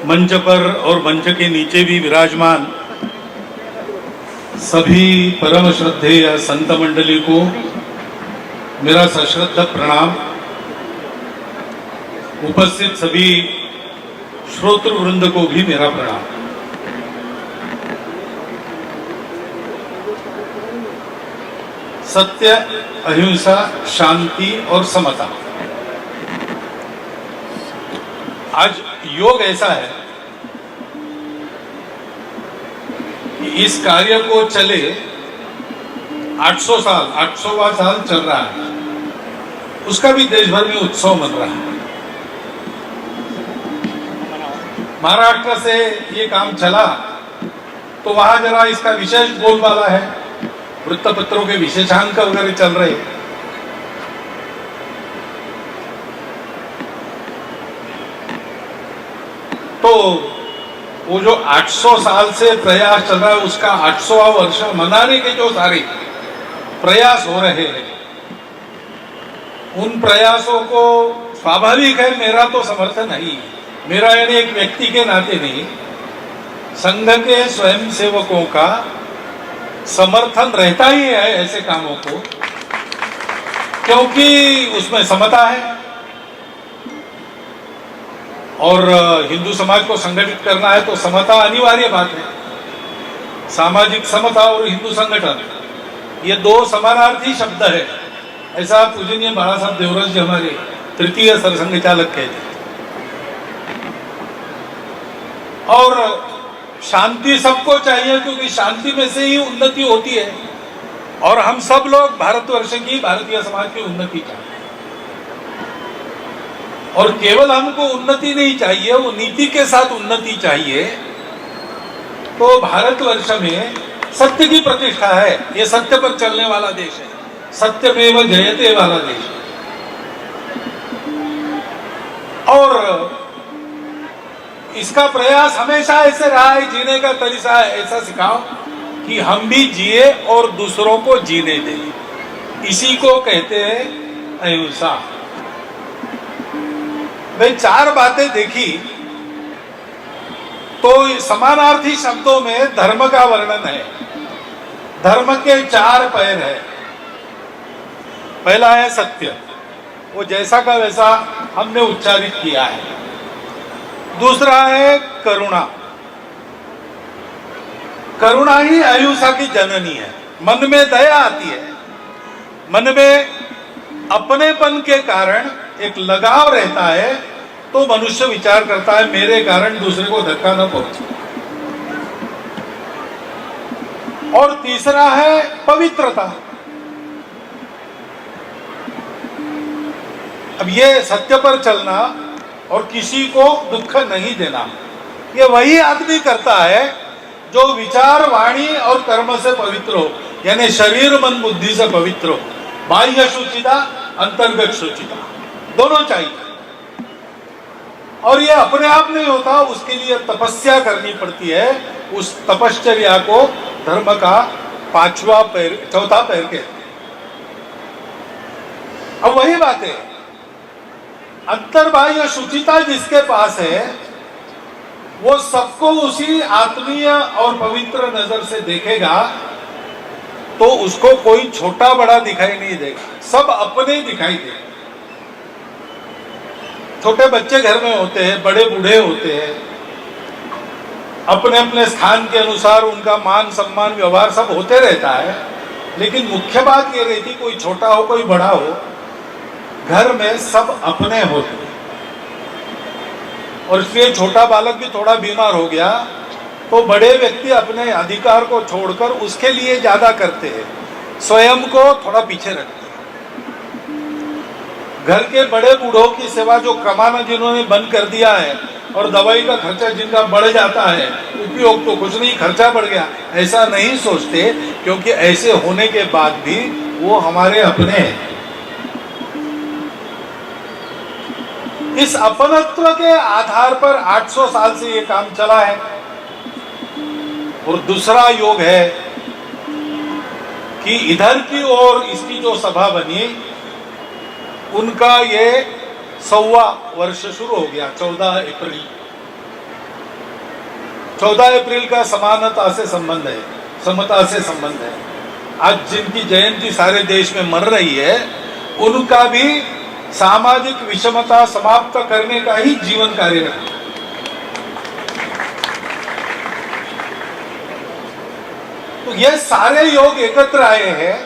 मंच पर और मंच के नीचे भी विराजमान सभी परम श्रद्धेय संत मंडली को मेरा सश्रद्ध प्रणाम। उपस्थित सभी श्रोतृ वृंद को भी मेरा प्रणाम। सत्य, अहिंसा, शांति और समता। आज योग ऐसा है कि इस कार्य को चले 800वां साल चल रहा है, उसका भी देश भर में उत्सव मन रहा है। महाराष्ट्र से ये काम चला तो वहां जरा इसका विशेष बोलबाला है, वृत्तपत्रों के विशेषांक वगैरह चल रहे। तो वो जो 800 साल से प्रयास चल रहा है, उसका 800वां वर्ष मनाने के जो सारे प्रयास हो रहे हैं, उन प्रयासों को स्वाभाविक है मेरा तो समर्थन नहीं, मेरा यानी एक व्यक्ति के नाते नहीं, संघ के स्वयं सेवकों का समर्थन रहता ही है ऐसे कामों को, क्योंकि उसमें समता है और हिंदू समाज को संगठित करना है तो समता अनिवार्य बात है। सामाजिक समता और हिंदू संगठन ये दो समानार्थी शब्द है, ऐसा पूजनीय बाला साहब देवरस जी हमारे तृतीय सरसंघ चालक कहते। और शांति सबको चाहिए, क्योंकि शांति में से ही उन्नति होती है और हम सब लोग भारतवर्ष की, भारतीय समाज की उन्नति चाहते हैं। और केवल हमको उन्नति नहीं चाहिए, वो नीति के साथ उन्नति चाहिए। तो भारतवर्ष में सत्य की प्रतिष्ठा है, ये सत्य पर चलने वाला देश है, सत्यमेव जयते वाला देश है। और इसका प्रयास हमेशा ऐसे रहा है, जीने का तरीका ऐसा सिखाओ कि हम भी जिए और दूसरों को जीने दें। इसी को कहते हैं अहिंसा। भाई चार बातें देखी तो समानार्थी शब्दों में धर्म का वर्णन है। धर्म के चार पैर है। पहला है सत्य, वो जैसा का वैसा हमने उच्चारित किया है। दूसरा है करुणा, करुणा ही अहिंसा की जननी है। मन में दया आती है, मन में अपनेपन के कारण एक लगाव रहता है, तो मनुष्य विचार करता है मेरे कारण दूसरे को धक्का न पहुंचे। और तीसरा है पवित्रता। अब ये सत्य पर चलना और किसी को दुख नहीं देना, ये वही आदमी करता है जो विचार, वाणी और कर्म से पवित्र हो, यानी शरीर, मन, बुद्धि से पवित्र हो। बाह्य शुचिता, अंतर्गत शुचिता दोनों चाहिए। और ये अपने आप नहीं होता, उसके लिए तपस्या करनी पड़ती है। उस तपश्चर्या को धर्म का चौथा पैर कहते हैं। अब वही बात है, अंतर्बाह्य शुचिता जिसके पास है वो सबको उसी आत्मीय और पवित्र नजर से देखेगा, तो उसको कोई छोटा बड़ा दिखाई नहीं देगा, सब अपने दिखाई देगा। छोटे बच्चे घर में होते हैं, बड़े बूढ़े होते हैं, अपने अपने स्थान के अनुसार उनका मान सम्मान व्यवहार सब होते रहता है। लेकिन मुख्य बात ये रहती, कोई छोटा हो कोई बड़ा हो, घर में सब अपने होते। और इसलिए छोटा बालक भी थोड़ा बीमार हो गया तो बड़े व्यक्ति अपने अधिकार को छोड़कर उसके लिए ज्यादा करते हैं, स्वयं को थोड़ा पीछे रखते हैं। घर के बड़े बूढ़ों की सेवा जो कमाना जिन्होंने बंद कर दिया है और दवाई का खर्चा जिनका बढ़ जाता है, उपयोग तो कुछ नहीं, खर्चा बढ़ गया, ऐसा नहीं सोचते, क्योंकि ऐसे होने के बाद भी वो हमारे अपने हैं। इस अपनत्व के आधार पर 800 साल से ये काम चला है। और दूसरा योग है कि इधर की ओर इसकी जो सभा बनी, उनका ये 100वां वर्ष शुरू हो गया 14 अप्रैल। 14 अप्रैल का समानता से संबंध है, समता से संबंध है। आज जिनकी जयंती सारे देश में मर रही है, उनका भी सामाजिक विषमता समाप्त करने का ही जीवन कार्य है। तो ये सारे योग एकत्र आए हैं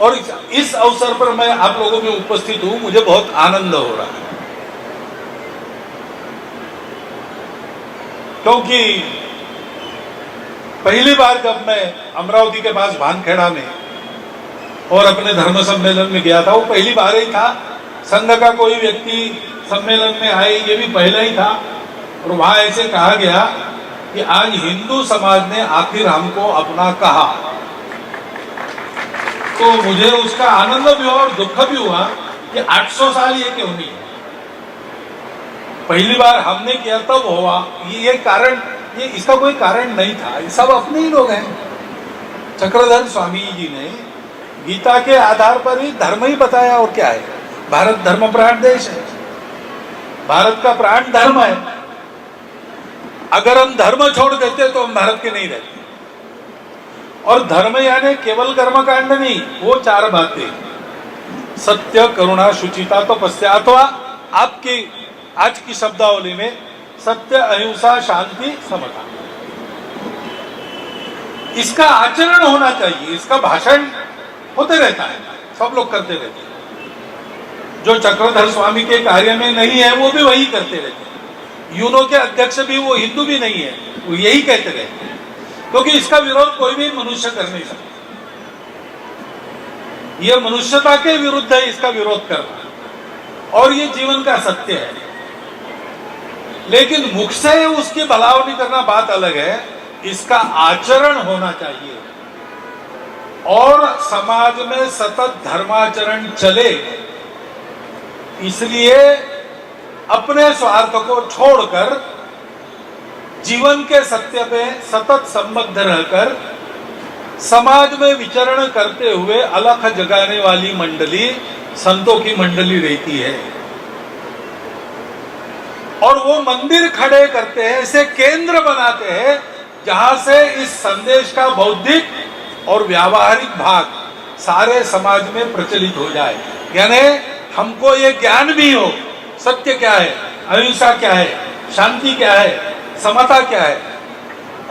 और इस अवसर पर मैं आप लोगों में उपस्थित हूं, मुझे बहुत आनंद हो रहा है। क्योंकि पहली बार जब मैं अमरावती के पास भानखेड़ा में और अपने धर्म सम्मेलन में गया था, वो पहली बार ही था। संघ का कोई व्यक्ति सम्मेलन में आए, ये भी पहला ही था। और वहां ऐसे कहा गया कि आज हिंदू समाज ने आखिर हमको अपना कहा। तो मुझे उसका आनंद भी हुआ और दुख भी हुआ कि 800 साल ये क्यों नहीं है। पहली बार हमने किया तब हुआ, ये कारण, ये इसका कोई कारण नहीं था, ये सब अपने ही लोग हैं। चक्रधर स्वामी जी ने गीता के आधार पर ही धर्म ही बताया, और क्या है। भारत धर्म प्राण देश है, भारत का प्राण धर्म है। अगर हम धर्म छोड़ देते तो हम भारत के नहीं रहते। और धर्म यानी केवल कर्मकांड नहीं, वो 4 बातें, सत्य, करुणा, शुचिता, तपस्या, अथवा आपकी आज की शब्दावली में सत्य, अहिंसा, शांति, समता। इसका आचरण होना चाहिए। इसका भाषण होते रहता है, सब लोग करते रहते हैं। जो चक्रधर स्वामी के कार्य में नहीं है वो भी वही करते रहते हैं। यूनो के अध्यक्ष भी वो हिंदू भी नहीं है, वो यही कहते रहते हैं। क्योंकि इसका विरोध कोई भी मनुष्य कर नहीं सकता। यह मनुष्यता के विरुद्ध है इसका विरोध करना, और ये जीवन का सत्य है। लेकिन मुख से उसकी भलावनी करना बात अलग है, इसका आचरण होना चाहिए। और समाज में सतत धर्माचरण चले, इसलिए अपने स्वार्थ को छोड़कर जीवन के सत्य में सतत संबद्ध रहकर समाज में विचरण करते हुए अलख जगाने वाली मंडली संतों की मंडली रहती है। और वो मंदिर खड़े करते हैं, इसे केंद्र बनाते हैं, जहां से इस संदेश का बौद्धिक और व्यावहारिक भाग सारे समाज में प्रचलित हो जाए। यानी हमको ये ज्ञान भी हो, सत्य क्या है, अहिंसा क्या है, शांति क्या है, समता क्या है,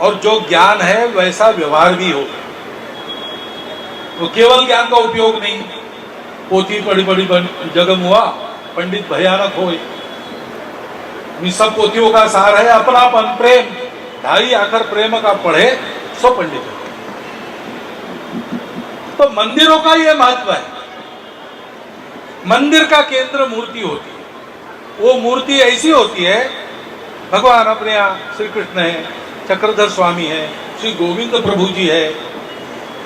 और जो ज्ञान है वैसा व्यवहार भी हो। तो केवल ज्ञान का उपयोग नहीं, पोथी बड़ी बड़ी जगम हुआ, पंडित भयानक हो। सब पोथियों का सार है अपनापन, प्रेम, 2.5 आखर प्रेम का पढ़े सो पंडित। तो मंदिरों का यह महत्व है। मंदिर का केंद्र मूर्ति होती है। वो मूर्ति ऐसी होती है, भगवान अपने यहाँ श्री कृष्ण है, चक्रधर स्वामी है, श्री गोविंद प्रभु जी है।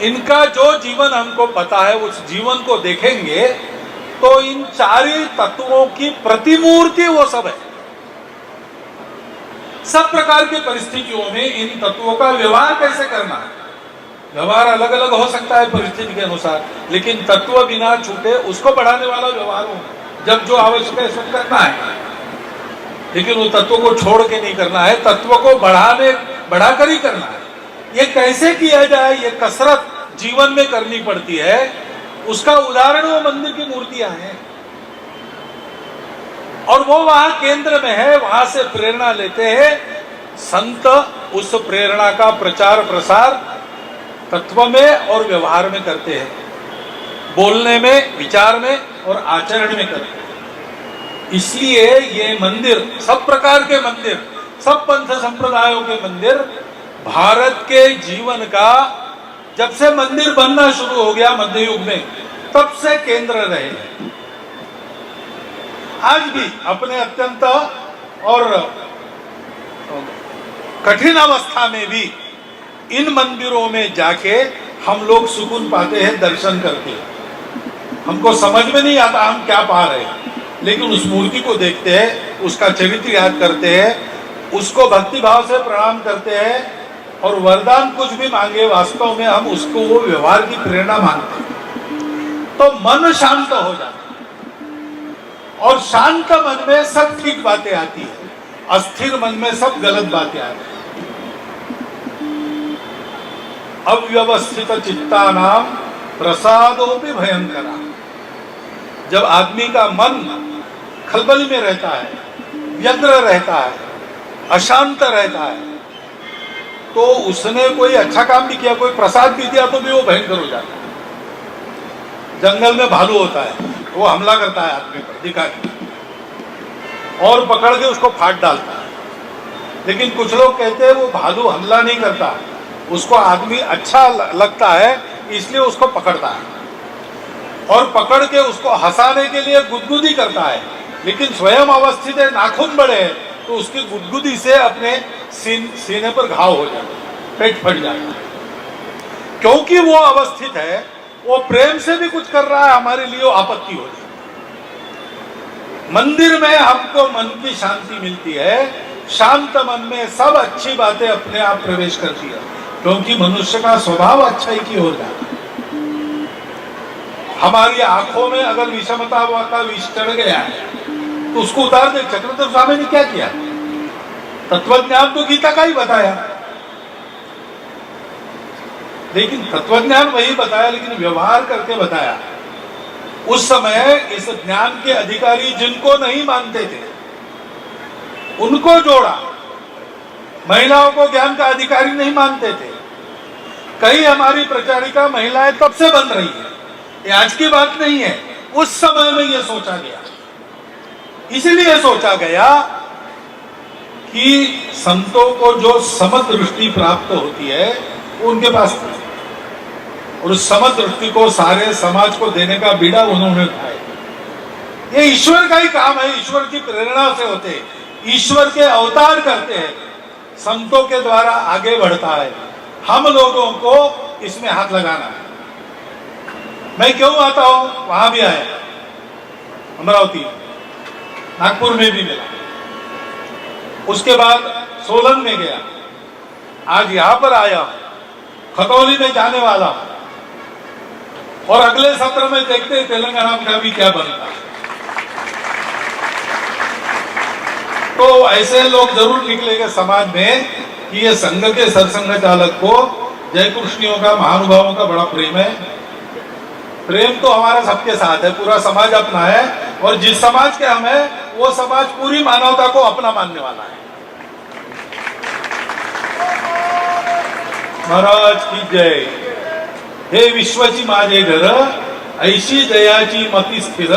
इनका जो जीवन हमको पता है, उस जीवन को देखेंगे तो इन 4 तत्वों की प्रतिमूर्ति वो सब है। सब प्रकार की परिस्थितियों में इन तत्वों का व्यवहार कैसे करना है। व्यवहार अलग अलग हो सकता है परिस्थिति के अनुसार, लेकिन तत्व बिना छूटे उसको बढ़ाने वाला व्यवहार हो। जब जो आवश्यक है सब करना है, लेकिन वो तत्व को छोड़ के नहीं करना है, तत्व को बढ़ाकर ही करना है। ये कैसे किया जाए, ये कसरत जीवन में करनी पड़ती है। उसका उदाहरण वो मंदिर की मूर्तियां हैं, और वो वहां केंद्र में है, वहां से प्रेरणा लेते हैं संत। उस प्रेरणा का प्रचार प्रसार तत्व में और व्यवहार में करते हैं, बोलने में, विचार में और आचरण में करते हैं। इसलिए ये मंदिर, सब प्रकार के मंदिर, सब पंथ संप्रदायों के मंदिर भारत के जीवन का, जब से मंदिर बनना शुरू हो गया मध्य युग में, तब से केंद्र रहे। आज भी अपने अत्यंत और कठिन अवस्था में भी इन मंदिरों में जाके हम लोग सुकून पाते हैं, दर्शन करके। हमको समझ में नहीं आता हम क्या पा रहे हैं, लेकिन उस मूर्ति को देखते हैं, उसका चरित्र याद करते हैं, उसको भक्ति भाव से प्रणाम करते हैं, और वरदान कुछ भी मांगे वास्तव में हम उसको वो व्यवहार की प्रेरणा मांगते हैं, तो मन शांत हो जाता है। और शांत मन में सब ठीक बातें आती है। अस्थिर मन में सब गलत बातें आए। अव्यवस्थित चित्तानाम प्रसादोपि भयंकरा। जब आदमी का मन खलबल में रहता है, व्यग्र रहता है, अशांत रहता है, तो उसने कोई अच्छा काम भी किया, कोई प्रसाद भी दिया तो भी वो भयंकर हो जाता है। जंगल में भालू होता है, वो हमला करता है आदमी पर दिखा के और पकड़ के उसको फाड़ डालता है। लेकिन कुछ लोग कहते हैं वो भालू हमला नहीं करता, उसको आदमी अच्छा लगता है इसलिए उसको पकड़ता है और पकड़ के उसको हंसाने के लिए गुदगुदी करता है। लेकिन स्वयं अवस्थित है, नाखून बड़े हैं, तो उसकी गुदगुदी से अपने सीने पर घाव हो जाता है, पेट फट जाता है। क्योंकि वो अवस्थित है, वो प्रेम से भी कुछ कर रहा है, हमारे लिए आपत्ति हो जाती है। मंदिर में हमको मन की शांति मिलती है, शांत मन में सब अच्छी बातें अपने आप प्रवेश करती है, क्योंकि मनुष्य का स्वभाव अच्छाई की ओर जाता है। हमारी आंखों में अगर विषमता का विष चढ़ गया है तो उसको उतार दे। चक्रधर स्वामी ने क्या किया? तत्वज्ञान तो गीता का ही बताया, लेकिन तत्वज्ञान वही बताया, लेकिन व्यवहार करके बताया। उस समय इस ज्ञान के अधिकारी जिनको नहीं मानते थे उनको जोड़ा, महिलाओं को ज्ञान का अधिकारी नहीं मानते थे। कई हमारी प्रचारिका महिलाएं तब से बन रही है, ये आज की बात नहीं है, उस समय में यह सोचा गया। इसलिए सोचा गया कि संतों को जो समदृष्टि प्राप्त होती है वो उनके पास थी, और उस समदृष्टि को सारे समाज को देने का बीड़ा उन्होंने उठाया। ये ईश्वर का ही काम है, ईश्वर की प्रेरणा से होते हैं, ईश्वर के अवतार करते हैं, संतों के द्वारा आगे बढ़ता है। हम लोगों को इसमें हाथ लगाना है। मैं क्यों आता हूं, वहां भी आया, अमरावती, नागपुर में भी मिला, उसके बाद सोलन में गया, आज यहां पर आया, खतौली में जाने वाला हूं, और अगले सत्र में देखते हैं तेलंगाना का भी क्या बनता है। तो ऐसे लोग जरूर निकलेंगे समाज में कि ये संघ के सरसंघ चालक को जय कृष्णियों का, महानुभावों का बड़ा प्रेम है। प्रेम तो हमारा सबके साथ है, पूरा समाज अपना है, और जिस समाज के हम हैं वो समाज पूरी मानवता को अपना मानने वाला है। महाराज की जय। हे विश्वची माझे घर, ऐशी जयाची मती स्थिर,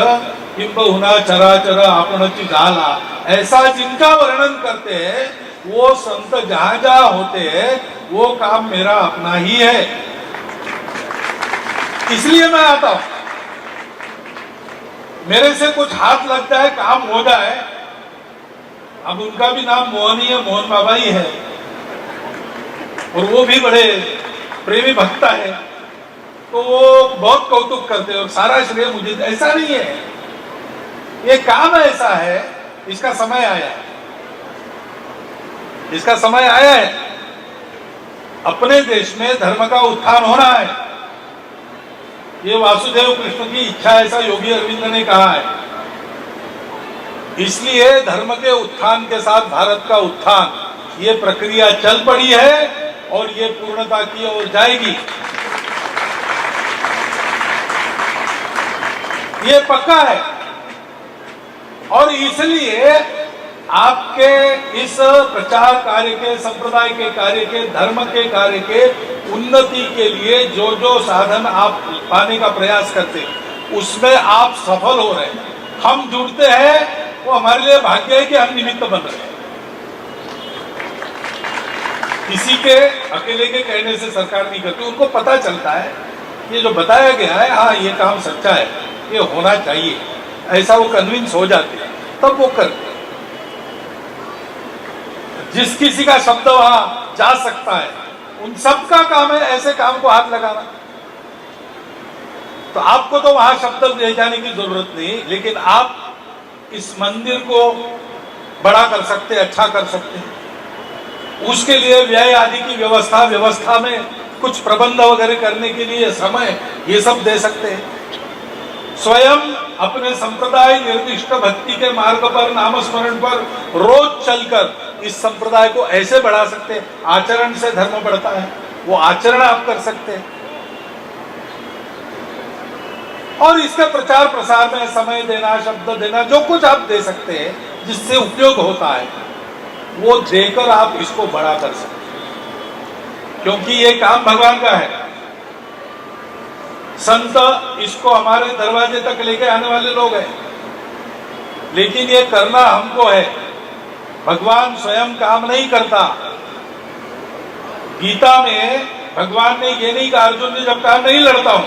किंबहुना चराचर आपणची झाला। ऐसा जिनका वर्णन करते हैं वो संत जहां जहां होते हैं वो काम मेरा अपना ही है, इसलिए मैं आता हूं। मेरे से कुछ हाथ लग जाए, काम हो जाए। अब उनका भी नाम मोहन ही है, मोहन बाबा ही है, और वो भी बड़े प्रेमी भक्त है, तो वो बहुत कौतुक करते हैं और सारा श्रेय मुझे। ऐसा नहीं है, ये काम ऐसा है, इसका समय आया है, इसका समय आया है। अपने देश में धर्म का उत्थान होना है, ये वासुदेव कृष्ण की इच्छा, ऐसा योगी अरविंद ने कहा है। इसलिए धर्म के उत्थान के साथ भारत का उत्थान, ये प्रक्रिया चल पड़ी है और ये पूर्णता की ओर जाएगी, ये पक्का है। और इसलिए आपके इस प्रचार कार्य के, संप्रदाय के कार्य के, धर्म के कार्य के उन्नति के लिए जो जो साधन आप पाने का प्रयास करते हैं उसमें आप सफल हो रहे हैं। हम जुड़ते हैं, वो हमारे लिए भाग्य है कि हम निमित्त बन रहे हैं। किसी के अकेले के कहने से सरकार नहीं करती, उनको पता चलता है ये जो बताया गया है, हाँ ये काम सच्चा है, ये होना चाहिए, ऐसा वो कन्विंस हो जाते हैं, तब वो करते हैं। जिस किसी का शब्द वहां जा सकता है उन सबका काम है ऐसे काम को हाथ लगाना। तो आपको तो वहां शब्द ले जाने की जरूरत नहीं, लेकिन आप इस मंदिर को बड़ा कर सकते, अच्छा कर सकते हैं। उसके लिए व्यय आदि की व्यवस्था में कुछ प्रबंध वगैरह करने के लिए समय, ये सब दे सकते हैं। स्वयं अपने संप्रदाय निर्दिष्ट भक्ति के मार्ग पर, नामस्मरण पर रोज चलकर इस संप्रदाय को ऐसे बढ़ा सकते हैं। आचरण से धर्म बढ़ता है, वो आचरण आप कर सकते हैं। और इसके प्रचार प्रसार में समय देना, शब्द देना, जो कुछ आप दे सकते हैं जिससे उपयोग होता है, वो देकर आप इसको बड़ा कर सकते हैं, क्योंकि ये काम भगवान का है। संत इसको हमारे दरवाजे तक लेके आने वाले लोग हैं, लेकिन ये करना हमको है। भगवान स्वयं काम नहीं करता। गीता में भगवान ने ये नहीं कहा अर्जुन ने जब कहा नहीं लड़ता हूं,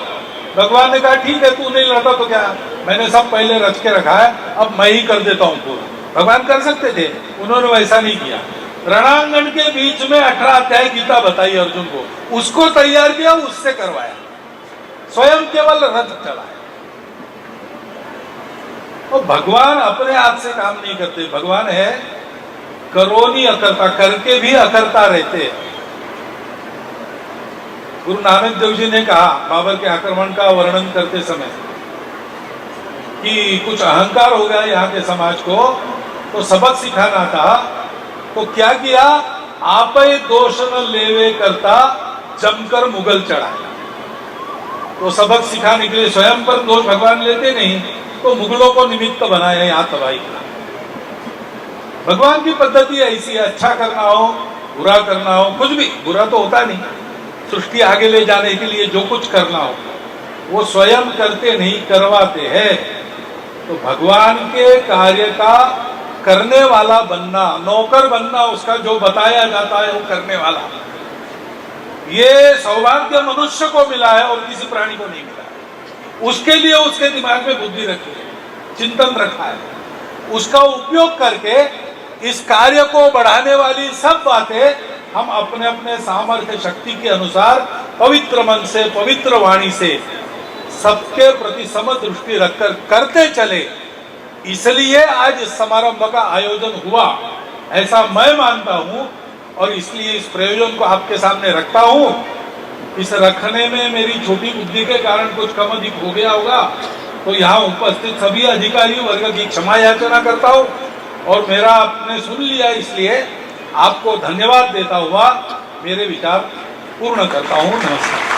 भगवान ने कहा ठीक है तू नहीं लड़ता तो क्या, मैंने सब पहले रच के रखा है, अब मैं ही कर देता हूं पूरा। भगवान कर सकते थे, उन्होंने वैसा नहीं किया। रणांगण के बीच में 18 अध्याय गीता बताई अर्जुन को, उसको तैयार किया, उससे करवाया, स्वयं केवल रथ चलाया। तो भगवान अपने हाथ से काम नहीं करते, भगवान है करो नहीं अकर्ता, करके भी अकर्ता रहते। गुरु नानक देव जी ने कहा बाबर के आक्रमण का वर्णन करते समय कि कुछ अहंकार हो गया यहाँ के समाज को, तो सबक सिखाना था, तो क्या किया, आप ही दोष न लेवे करता जमकर मुगल चढ़ाया। तो सबक सिखाने के लिए स्वयं पर दोष भगवान लेते नहीं, तो मुगलों को निमित्त बनाया यहाँ तबाही का। भगवान की पद्धति ऐसी है, अच्छा करना हो, बुरा करना हो, कुछ भी बुरा तो होता नहीं, सृष्टि आगे ले जाने के लिए जो कुछ करना हो वो स्वयं करते नहीं, करवाते हैं। तो भगवान के कार्य का करने वाला बनना, नौकर बनना, उसका जो बताया जाता है वो करने वाला, ये सौभाग्य मनुष्य को मिला है और किसी प्राणी को नहीं मिला है। उसके लिए उसके दिमाग में बुद्धि रखी है, चिंतन रखा है, उसका उपयोग करके इस कार्य को बढ़ाने वाली सब बातें हम अपने अपने सामर्थ्य शक्ति के अनुसार पवित्र मन से, पवित्र वाणी से सबके प्रति समदृष्टि रखकर करते चले। इसलिए आज इस समारंभ का आयोजन हुआ, ऐसा मैं मानता हूं, और इसलिए इस प्रयोजन को आपके सामने रखता हूं। इस रखने में मेरी छोटी बुद्धि के कारण कुछ कम अधिक हो गया होगा, तो यहाँ उपस्थित सभी अधिकारी वर्ग की क्षमा याचना करता हूं, और मेरा आपने सुन लिया इसलिए आपको धन्यवाद देता हुआ मेरे विचार पूर्ण करता हूं। नमस्कार।